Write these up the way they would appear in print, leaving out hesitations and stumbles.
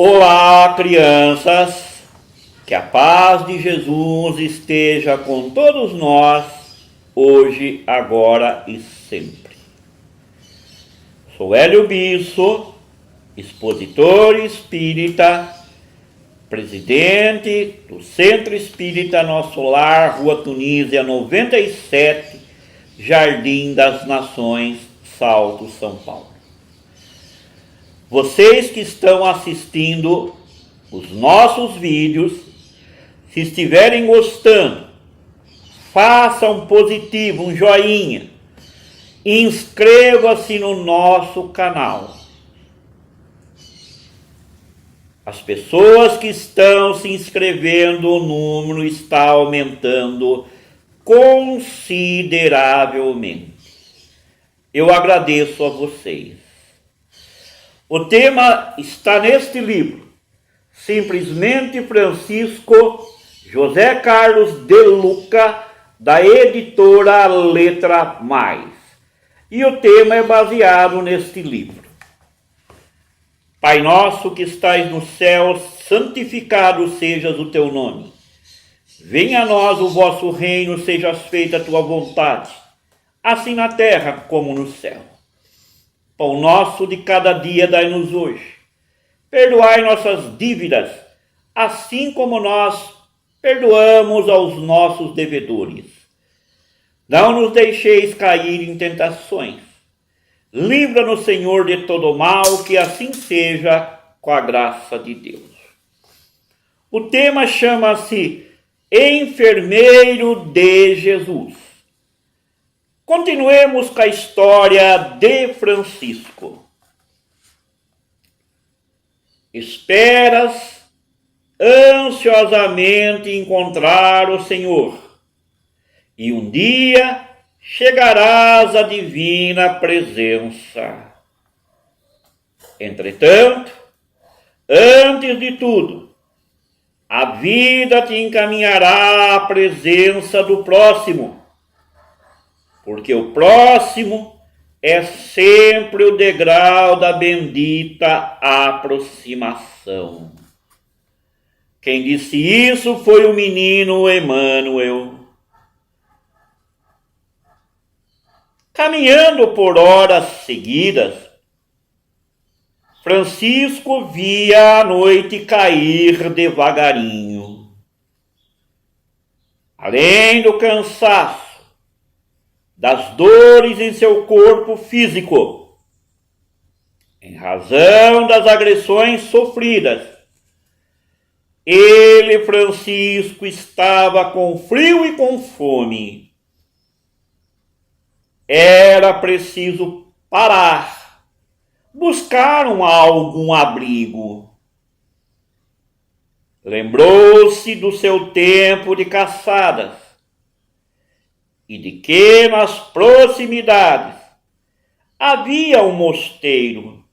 Olá, crianças! Que a paz de Jesus esteja com todos nós, hoje, agora e sempre. Sou Hélio Bisso, expositor espírita, presidente do Centro Espírita Nosso Lar, Rua Tunísia 97, Jardim das Nações, Salto, São Paulo. Vocês que estão assistindo os nossos vídeos, se estiverem gostando, faça um positivo, um joinha, inscreva-se no nosso canal. As pessoas que estão se inscrevendo, o número está aumentando consideravelmente. Eu agradeço a vocês. O tema está neste livro, Simplesmente Francisco, José Carlos de Luca, da editora Letra Mais. E o tema é baseado neste livro. Pai nosso que estais no céu, santificado sejas o teu nome. Venha a nós o vosso reino, seja feita a tua vontade, assim na terra como no céu. Pão nosso de cada dia dai-nos hoje. Perdoai nossas dívidas, assim como nós perdoamos aos nossos devedores. Não nos deixeis cair em tentações. Livra-nos, Senhor, de todo mal, que assim seja, com a graça de Deus. O tema chama-se Enfermeiro de Jesus. Continuemos com a história de Francisco. Esperas ansiosamente encontrar o Senhor, e um dia chegarás à divina presença. Entretanto, antes de tudo, a vida te encaminhará à presença do próximo, porque o próximo é sempre o degrau da bendita aproximação. Quem disse isso foi o menino Emmanuel. Caminhando por horas seguidas, Francisco via a noite cair devagarinho. Além do cansaço, das dores em seu corpo físico, em razão das agressões sofridas, ele, Francisco, estava com frio e com fome. Era preciso parar, buscar algum abrigo. Lembrou-se do seu tempo de caçadas, e de que nas proximidades havia um mosteiro,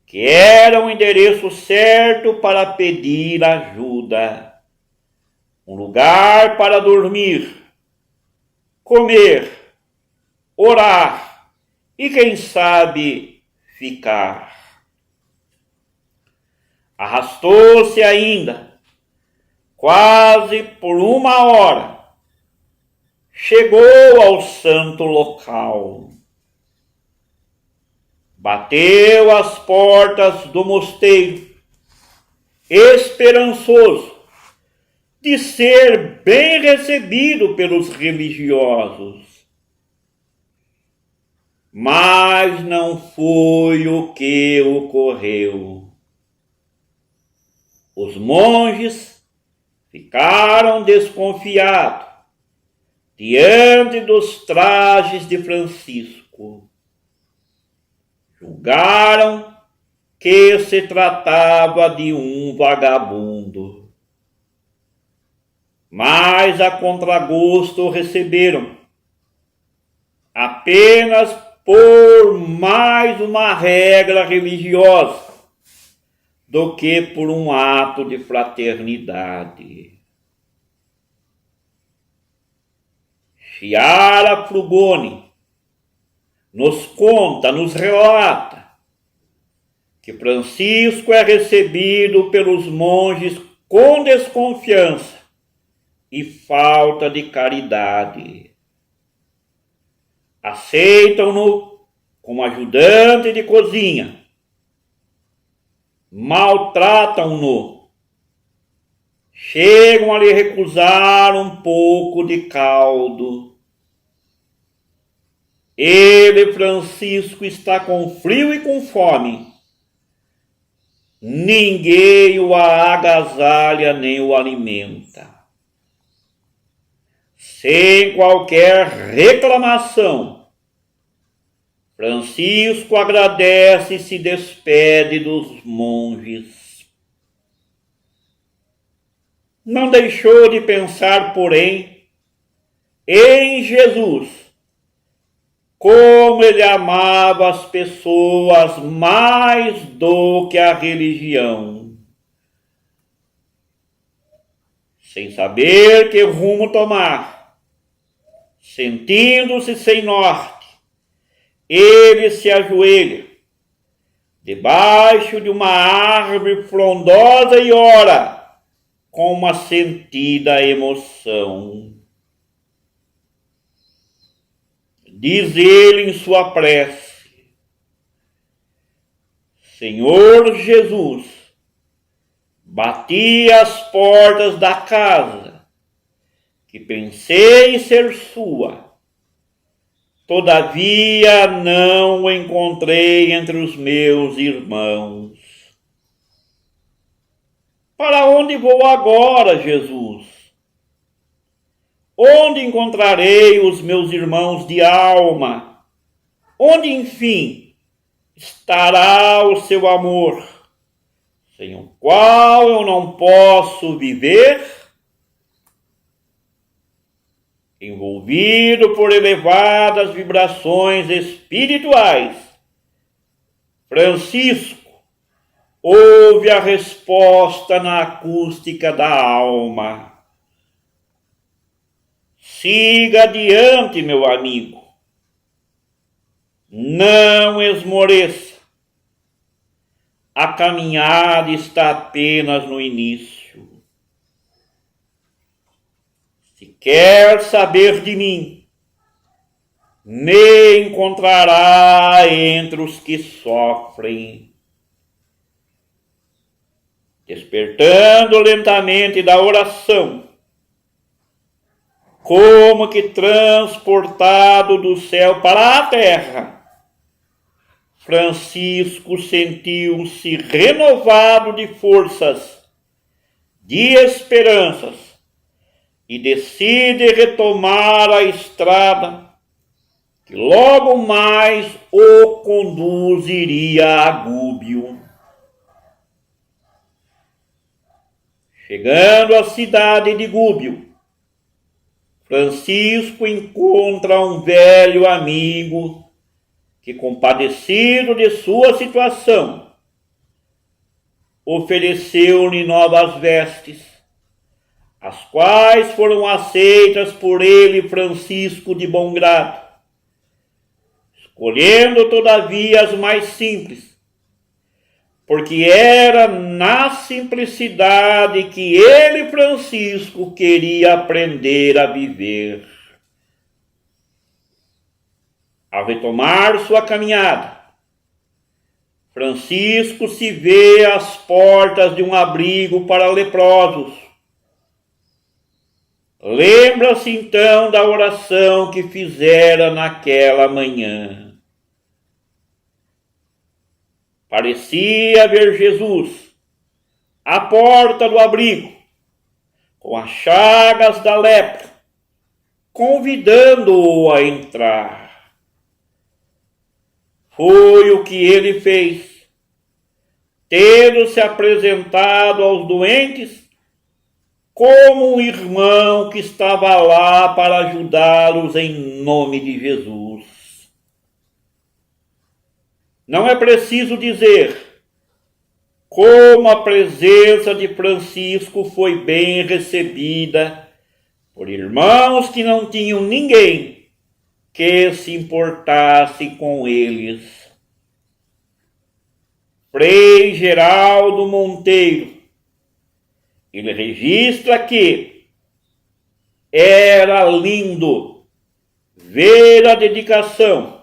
que era o endereço certo para pedir ajuda, um lugar para dormir, comer, orar e, quem sabe, ficar. Arrastou-se ainda, quase por uma hora, chegou ao santo local. Bateu às portas do mosteiro, esperançoso de ser bem recebido pelos religiosos. Mas não foi o que ocorreu. Os monges ficaram desconfiados diante dos trajes de Francisco. Julgaram que se tratava de um vagabundo. Mas a contragosto receberam, apenas por mais uma regra religiosa do que por um ato de fraternidade. Chiara Frugoni nos conta, nos relata, que Francisco é recebido pelos monges com desconfiança e falta de caridade. Aceitam-no como ajudante de cozinha, maltratam-no, chegam a lhe recusar um pouco de caldo. Ele, Francisco, está com frio e com fome. Ninguém o agasalha nem o alimenta. Sem qualquer reclamação, Francisco agradece e se despede dos monges. Não deixou de pensar, porém, em Jesus, como ele amava as pessoas mais do que a religião. Sem saber que rumo tomar, sentindo-se sem norte, ele se ajoelha debaixo de uma árvore frondosa e ora com uma sentida emoção. Diz ele em sua prece: Senhor Jesus, bati às portas da casa que pensei ser sua, todavia não o encontrei entre os meus irmãos. Para onde vou agora, Jesus? Onde encontrarei os meus irmãos de alma? Onde, enfim, estará o seu amor, sem o qual eu não posso viver? Envolvido por elevadas vibrações espirituais, Francisco ouve a resposta na acústica da alma. Siga adiante, meu amigo. Não esmoreça. A caminhada está apenas no início. Se quer saber de mim, me encontrará entre os que sofrem. Despertando lentamente da oração, como que transportado do céu para a terra, Francisco sentiu-se renovado de forças, de esperanças, e decide retomar a estrada que logo mais o conduziria a Gúbio. Chegando à cidade de Gúbio, Francisco encontra um velho amigo que, compadecido de sua situação, ofereceu-lhe novas vestes, as quais foram aceitas por ele, Francisco, de bom grado, escolhendo todavia as mais simples, porque era na simplicidade que ele, Francisco, queria aprender a viver. Ao retomar sua caminhada, Francisco se vê às portas de um abrigo para leprosos. Lembra-se então da oração que fizera naquela manhã. Parecia ver Jesus à porta do abrigo, com as chagas da lepra, convidando-o a entrar. Foi o que ele fez, tendo se apresentado aos doentes como um irmão que estava lá para ajudá-los em nome de Jesus. Não é preciso dizer como a presença de Francisco foi bem recebida por irmãos que não tinham ninguém que se importasse com eles. Frei Geraldo Monteiro, ele registra que era lindo ver a dedicação,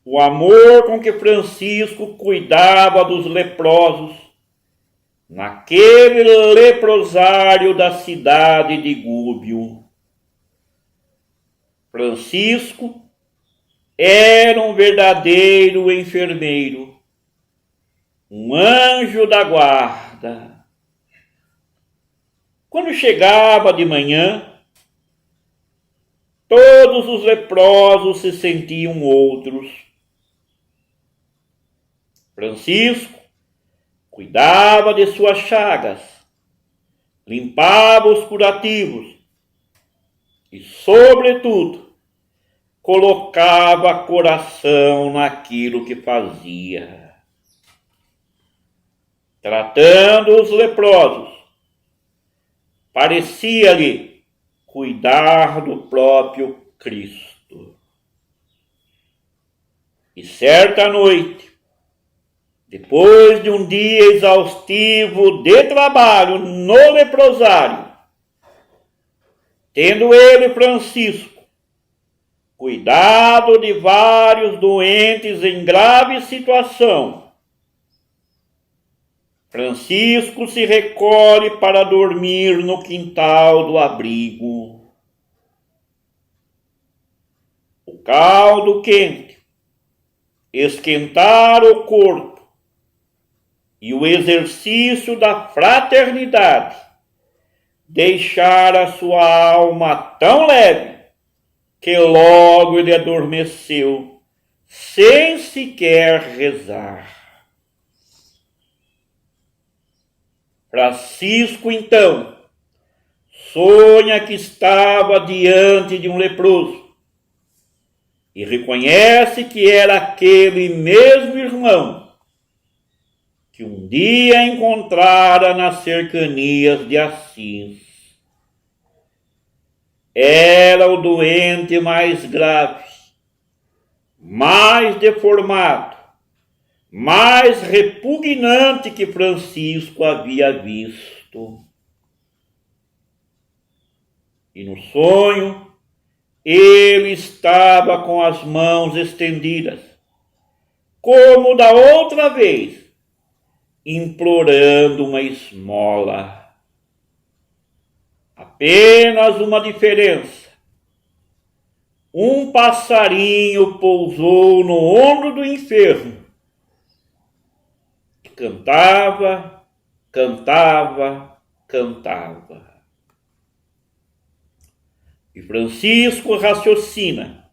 o amor com que Francisco cuidava dos leprosos naquele leprosário da cidade de Gúbio. Francisco era um verdadeiro enfermeiro, um anjo da guarda. Quando chegava de manhã, todos os leprosos se sentiam outros. Francisco cuidava de suas chagas, limpava os curativos e, sobretudo, colocava coração naquilo que fazia. Tratando os leprosos, parecia-lhe cuidar do próprio Cristo. E certa noite, depois de um dia exaustivo de trabalho no leprosário, tendo ele, Francisco, cuidado de vários doentes em grave situação, Francisco se recolhe para dormir no quintal do abrigo. O caldo quente, esquentar o corpo e o exercício da fraternidade deixara sua alma tão leve que logo ele adormeceu, sem sequer rezar. Francisco, então, sonha que estava diante de um leproso e reconhece que era aquele mesmo irmão que um dia encontrara nas cercanias de Assis. Era o doente mais grave, mais deformado, mais repugnante que Francisco havia visto. E no sonho, ele estava com as mãos estendidas, como da outra vez, implorando uma esmola. Apenas uma diferença. Um passarinho pousou no ombro do enfermo e cantava, cantava, cantava. E Francisco raciocina: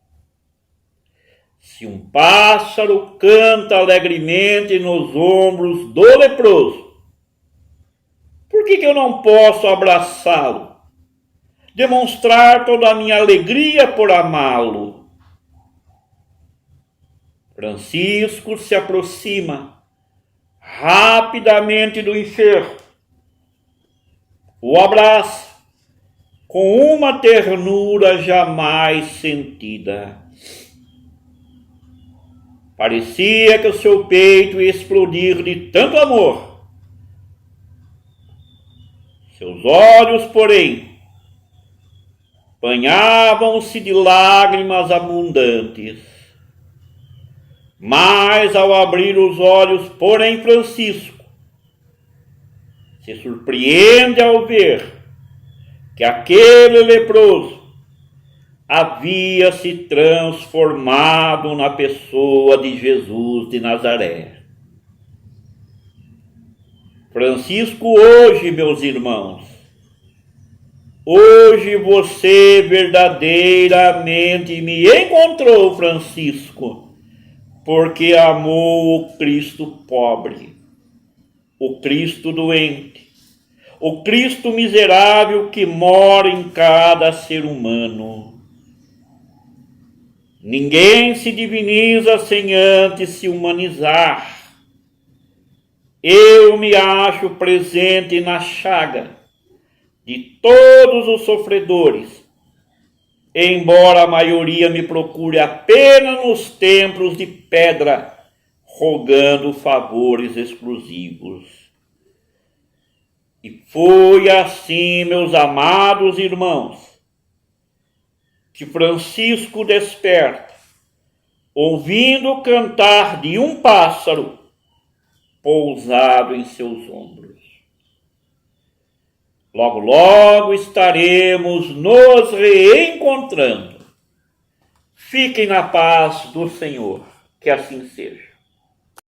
se um pássaro canta alegremente nos ombros do leproso, por que eu não posso abraçá-lo, demonstrar toda a minha alegria por amá-lo? Francisco se aproxima rapidamente do enfermo, o abraça com uma ternura jamais sentida. Parecia que o seu peito ia explodir de tanto amor. Seus olhos, porém, banhavam-se de lágrimas abundantes. Mas ao abrir os olhos, porém, Francisco se surpreende ao ver que aquele leproso havia se transformado na pessoa de Jesus de Nazaré. Francisco, hoje, meus irmãos, hoje você verdadeiramente me encontrou, Francisco, porque amou o Cristo pobre, o Cristo doente, o Cristo miserável que mora em cada ser humano. Ninguém se diviniza sem antes se humanizar. Eu me acho presente na chaga de todos os sofredores, embora a maioria me procure apenas nos templos de pedra, rogando favores exclusivos. E foi assim, meus amados irmãos, que Francisco desperta, ouvindo cantar de um pássaro pousado em seus ombros. Logo, logo estaremos nos reencontrando. Fiquem na paz do Senhor, que assim seja.